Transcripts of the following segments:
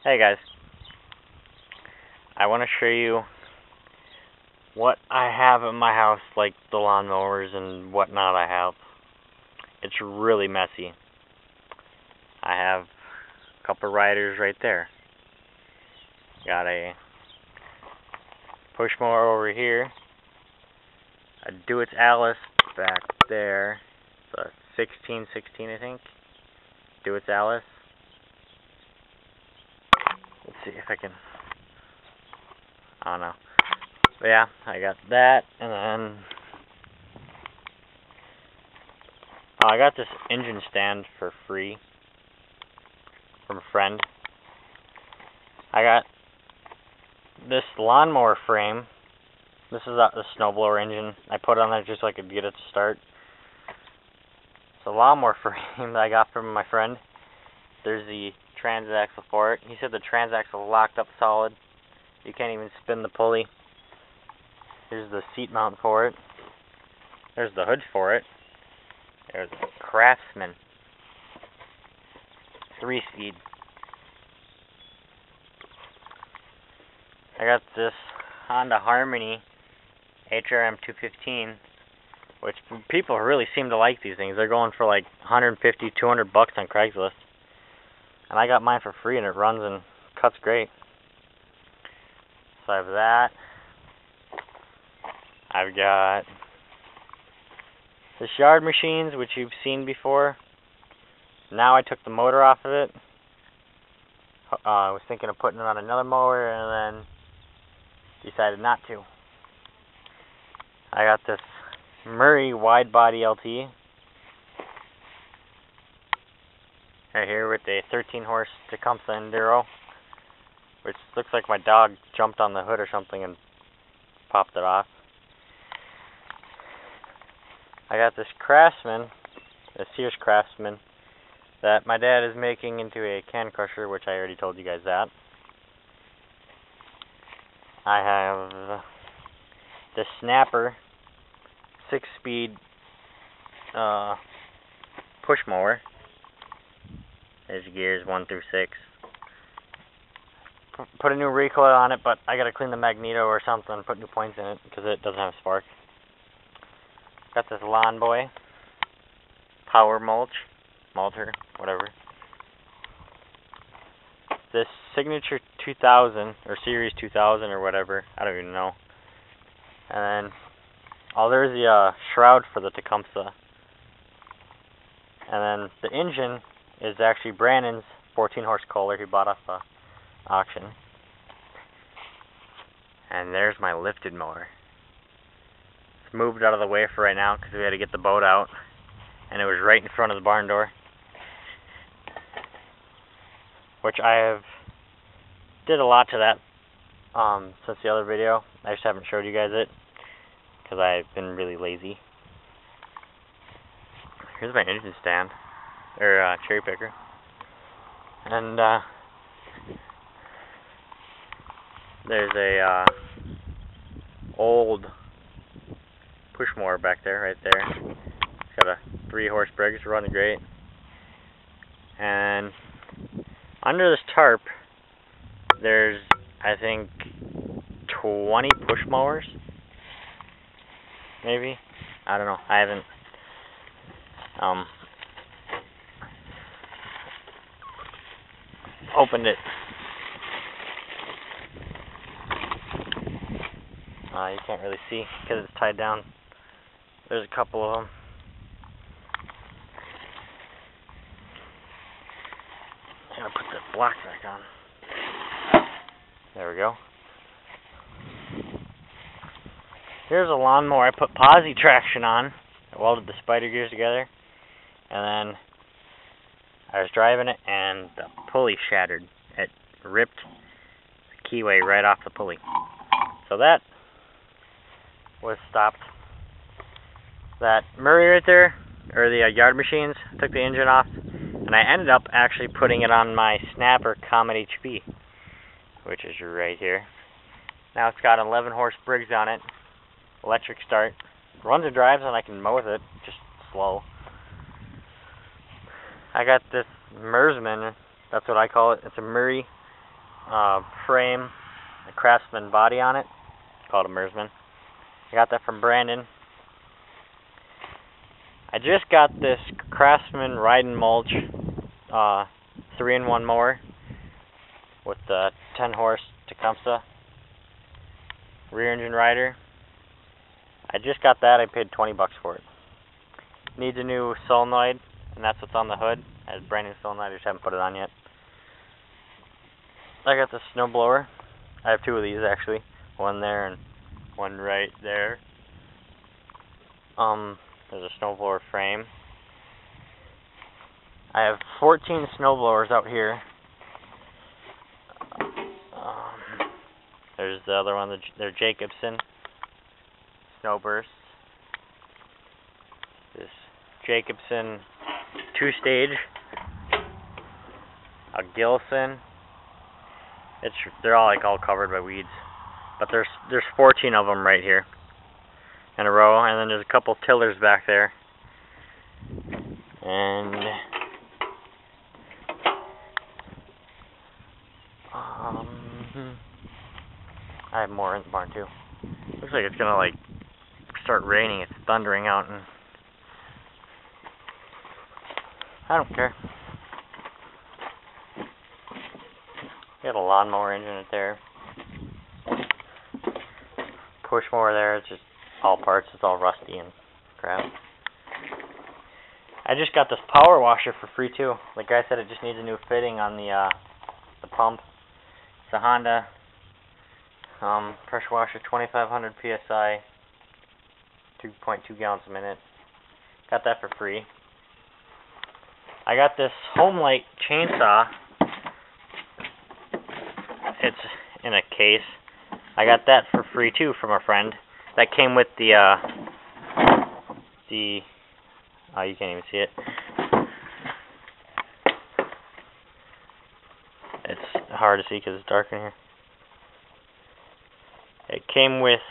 Hey guys, I want to show you what I have in my house, like the lawnmowers and whatnot I have. It's really messy. I have a couple riders right there. Got a push mower over here. A Do-It's Alice back there. It's a 1616 I think. Do-It's Alice. Let's see if I can, I don't know. But yeah, I got that, and then I got this engine stand for free from a friend. I got this lawnmower frame. This is the snowblower engine. I put it on there just so I could get it to start. It's a lawnmower frame that I got from my friend. There's the transaxle for it. He said the transaxle locked up solid. You can't even spin the pulley. Here's the seat mount for it. There's the hood for it. There's a Craftsman 3-speed. I got this Honda Harmony HRM 215, which people really seem to like these things. They're going for like $150, $200 on Craigslist. And I got mine for free, and it runs and cuts great. So I have that. I've got the yard machines, which you've seen before. Now I took the motor off of it. I was thinking of putting it on another mower, and then decided not to. I got this Murray wide body LT right here with a 13 horse Tecumseh Enduro, which looks like my dog jumped on the hood or something and popped it off. I got this Craftsman, a Sears Craftsman, that my dad is making into a can crusher, which I already told you guys that. I have the Snapper 6-speed push mower. There's gears 1 through 6. Put a new recoil on it, but I gotta clean the magneto or something, put new points in it because it doesn't have a spark. Got this Lawn Boy power mulcher, whatever. This Signature 2000 or Series 2000 or whatever, I don't even know. And then, there's the shroud for the Tecumseh. And then the engine is actually Brandon's 14 horse Kohler he bought off the auction. And there's my lifted mower. It's moved out of the way for right now because we had to get the boat out, and it was right in front of the barn door, which I have did a lot to that since the other video. I just haven't showed you guys it because I've been really lazy. Here's my engine stand, or cherry picker, and there's a old push mower back there, right there. It's got a 3-horse Briggs, running great. And under this tarp, there's, I think, 20 push mowers, maybe. I don't know. I haven't opened it. You can't really see because it's tied down. There's a couple of them. I'm gonna put the block back on. There we go. Here's a lawnmower I put posi traction on. I welded the spider gears together, and then I was driving it, and the pulley shattered. It ripped the keyway right off the pulley. So that was stopped. That Murray right there, or the yard machines, took the engine off, and I ended up actually putting it on my Snapper Comet HP, which is right here. Now it's got an 11 horse Briggs on it, electric start, runs and drives, and I can mow with it, just slow. I got this Mersman, that's what I call it. It's a Murray frame, a Craftsman body on it, called a Mersman. I got that from Brandon. I just got this Craftsman Ride and Mulch 3-in-1 mower with the 10 horse Tecumseh rear engine rider. I just got that. I paid $20 for it. Needs a new solenoid, and that's what's on the hood. It has brand new solenoid. I just haven't put it on yet. I got the snowblower. I have two of these actually. One there and one right there. There's a snowblower frame. I have 14 snowblowers out here. There's the other one. They're Jacobsen Snowbursts. This Jacobsen 2-stage. A Gilson. They're all all covered by weeds, but there's 14 of them right here in a row, and then there's a couple tillers back there, and I have more in the barn too. Looks like it's gonna start raining. It's thundering out, and I don't care. Got a lawnmower engine in there. Push mower there. It's just all parts. It's all rusty and crap. I just got this power washer for free too. The guy said it just needs a new fitting on the pump. It's a Honda pressure washer, 2,500 psi, 2.2 gallons a minute. Got that for free. I got this Homelight chainsaw. It's in a case. I got that for free too from a friend. That came with the oh, you can't even see it. It's hard to see because it's dark in here. It came with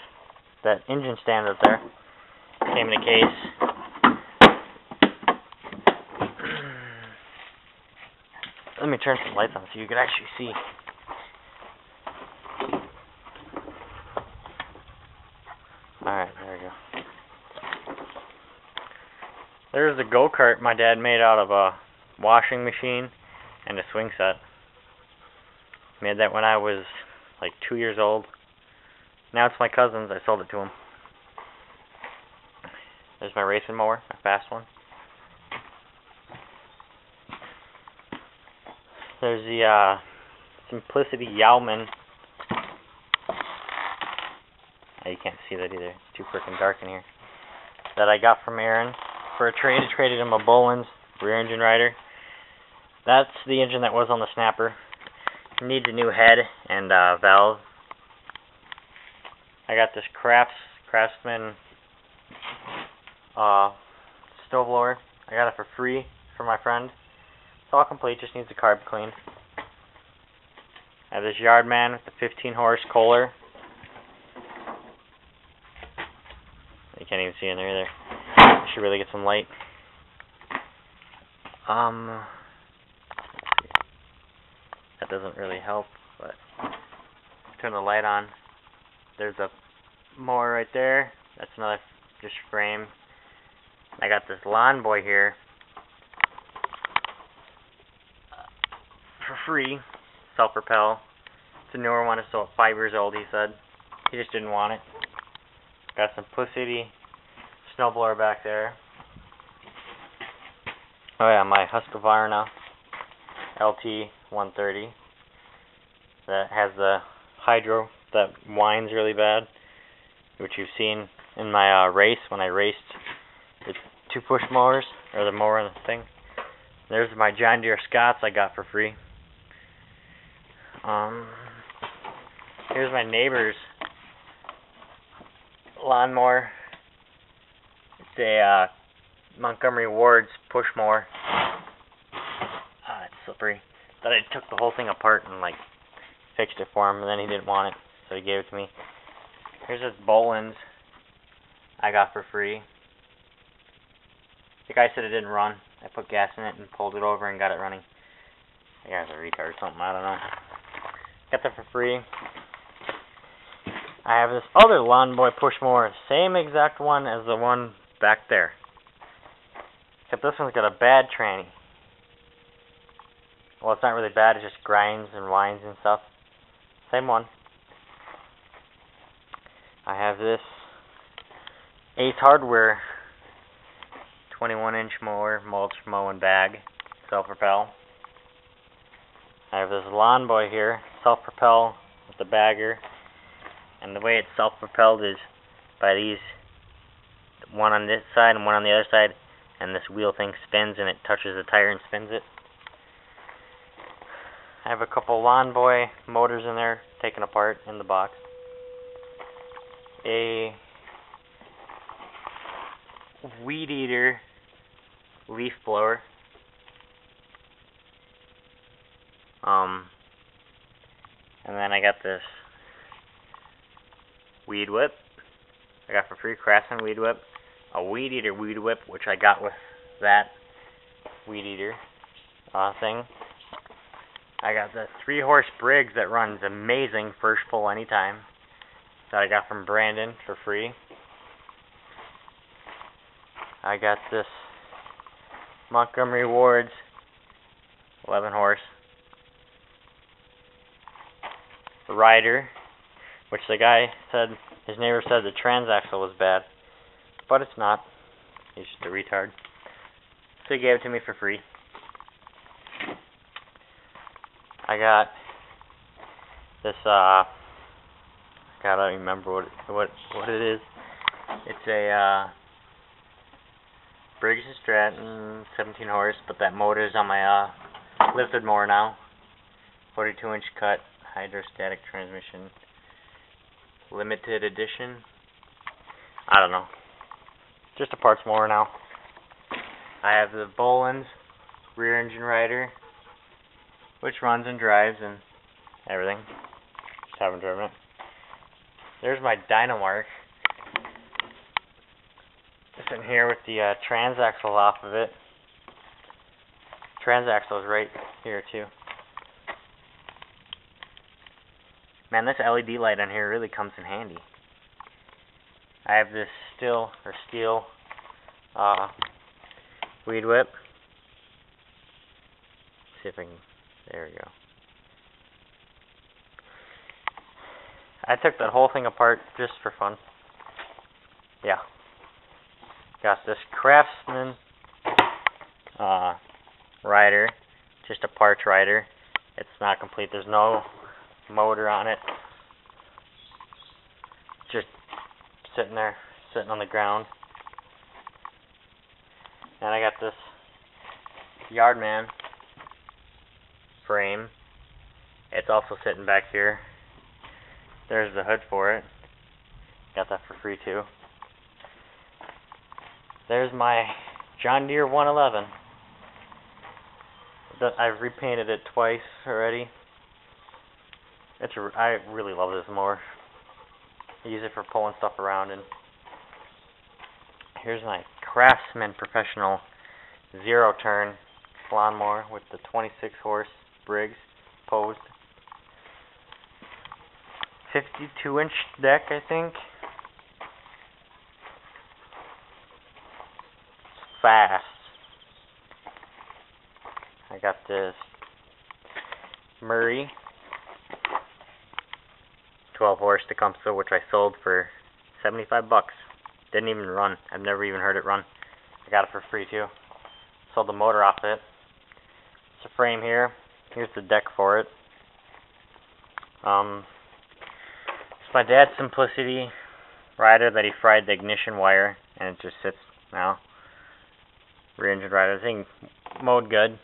that engine stand up there. Came in a case. Let me turn some lights on so you can actually see. Alright, there we go. There's the go-kart my dad made out of a washing machine and a swing set. Made that when I was 2 years old. Now it's my cousin's. I sold it to him. There's my racing mower, my fast one. There's the Simplicity Yowman. Oh, you can't see that either. It's too freaking dark in here. That I got from Aaron for a trade. I traded him a Boland's rear engine rider. That's the engine that was on the snapper. It needs a new head and valve. I got this Craftsman snowblower. I got it for free from my friend. It's all complete, just needs the carb cleaned. I have this Yardman with the 15 horse Kohler. You can't even see in there either. I should really get some light. That doesn't really help, but turn the light on. There's a mower right there. That's another just frame. I got this Lawn Boy here for free. Self-propel. It's a newer one. It's 5 years old, he said. He just didn't want it. Got Simplicity snowblower back there. Oh yeah, my Husqvarna LT 130 that has the hydro that whines really bad, which you've seen in my race when I raced the 2 push mowers, or the mower and the thing. There's my John Deere Scotts I got for free. Here's my neighbor's lawnmower. It's a Montgomery Ward's push mower. It's slippery. But I took the whole thing apart and fixed it for him, and then he didn't want it, so he gave it to me. Here's this Boland's I got for free. The guy said it didn't run. I put gas in it and pulled it over and got it running. The guy's a retard or something, I don't know. Got that for free. I have this other Lawn Boy push mower, same exact one as the one back there. Except this one's got a bad tranny. Well, it's not really bad, it just grinds and whines and stuff. Same one. I have this Ace Hardware 21-inch mower, mulch, mow, and bag, self-propel. I have this Lawn Boy here, self-propel with the bagger. And the way it's self-propelled is by these, one on this side and one on the other side, and this wheel thing spins and it touches the tire and spins it. I have a couple Lawn Boy motors in there taken apart in the box. A weed eater leaf blower. And then I got this weed whip. I got for free, Craftsman weed whip. A weed eater weed whip, which I got with that weed eater thing. I got the 3-horse Briggs that runs amazing first pull anytime. That I got from Brandon for free. I got this Montgomery Ward's 11-horse rider, which the guy said, his neighbor said the transaxle was bad, but it's not. He's just a retard. So he gave it to me for free. I got this, I gotta remember what it is. It's a Briggs & Stratton 17-horse, but that motor is on my lifted mower now. 42-inch cut, hydrostatic transmission, limited edition. I don't know. Just a parts mower now. I have the Boland's rear engine rider, which runs and drives and everything. Just haven't driven it. There's my Dynamark. It's in here with the transaxle off of it. Transaxle is right here too. Man, this LED light on here really comes in handy. I have this steel weed whip. See if I can. There we go. I took that whole thing apart just for fun. Yeah. Got this Craftsman rider, just a parts rider. It's not complete. There's no motor on it. Just sitting there, sitting on the ground. And I got this Yardman frame. It's also sitting back here. There's the hood for it. Got that for free too. There's my John Deere 111. I've repainted it twice already. I really love this mower. I use it for pulling stuff around. And here's my Craftsman Professional 0-turn lawnmower with the 26-horse Briggs posed. 52-inch deck, I think. Fast. I got this Murray 12-horse Tecumseh, which I sold for $75. Didn't even run. I've never even heard it run. I got it for free too. Sold the motor off it. It's a frame here. Here's the deck for it. It's my dad's Simplicity rider that he fried the ignition wire, and it just sits now. Rear engine rider. The thing mowed good.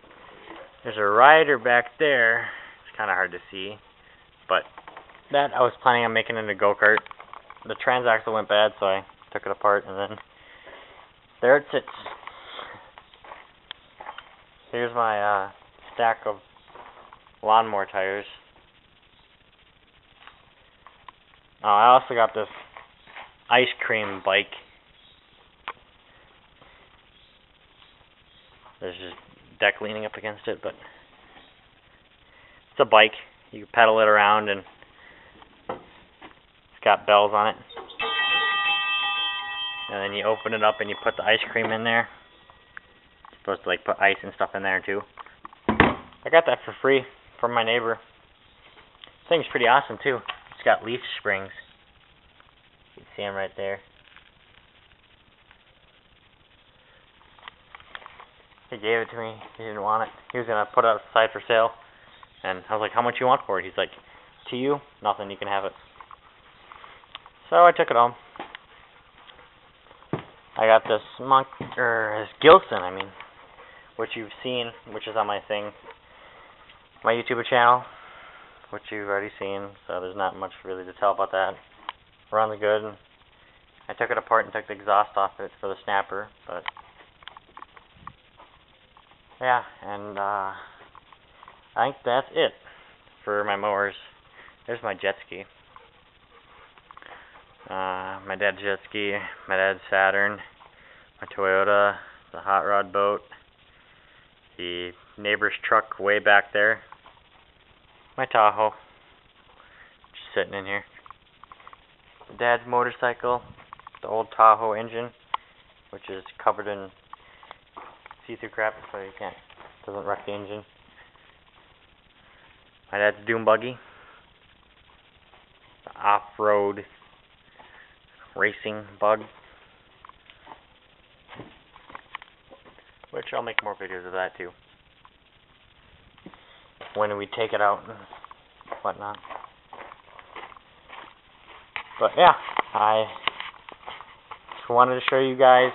There's a rider back there. It's kind of hard to see, but that I was planning on making into a go-kart. The transaxle went bad, so I took it apart, and then there it sits. Here's my stack of lawnmower tires. I also got this ice cream bike. There's just deck leaning up against it, but it's a bike. You pedal it around, and it's got bells on it. And then you open it up and you put the ice cream in there. You're supposed to like put ice and stuff in there too. I got that for free from my neighbor. This thing's pretty awesome too. It's got leaf springs. You can see them right there. He gave it to me. He didn't want it. He was going to put it outside for sale. And I was like, how much you want for it? He's like, to you, nothing, you can have it. So I took it home. I got this this Gilson, which you've seen, which is on my thing, my YouTube channel, which you've already seen, so there's not much really to tell about that. Runs good. And I took it apart and took the exhaust off it for the snapper, but yeah, and I think that's it for my mowers. There's my jet ski. My dad's jet ski, my dad's Saturn, my Toyota, the hot rod boat, the neighbor's truck way back there, my Tahoe, just sitting in here, dad's motorcycle, the old Tahoe engine, which is covered in see-through crap, so you doesn't wreck the engine. My dad's dune buggy, the off-road racing bug, which I'll make more videos of that too, when we take it out and whatnot. But yeah, I just wanted to show you guys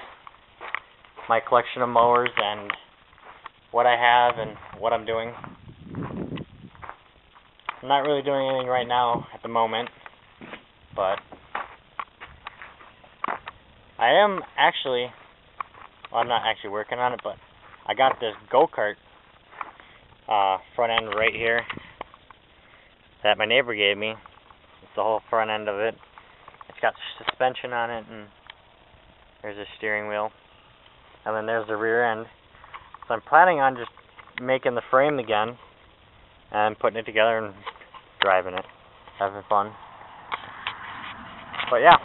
my collection of mowers and what I have and what I'm doing. I'm not really doing anything right now at the moment, but I am actually, well, I'm not actually working on it, but I got this go-kart front end right here that my neighbor gave me. It's the whole front end of it. It's got suspension on it, and there's a steering wheel, and then there's the rear end. So I'm planning on just making the frame again and putting it together and driving it, having fun. But yeah,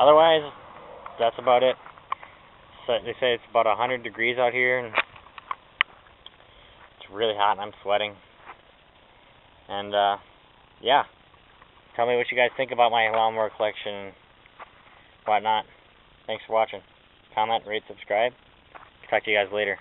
otherwise that's about it. So they say it's about 100 degrees out here, and it's really hot, and I'm sweating. And yeah, tell me what you guys think about my lawnmower collection and whatnot. Thanks for watching. Comment, rate, subscribe. Talk to you guys later.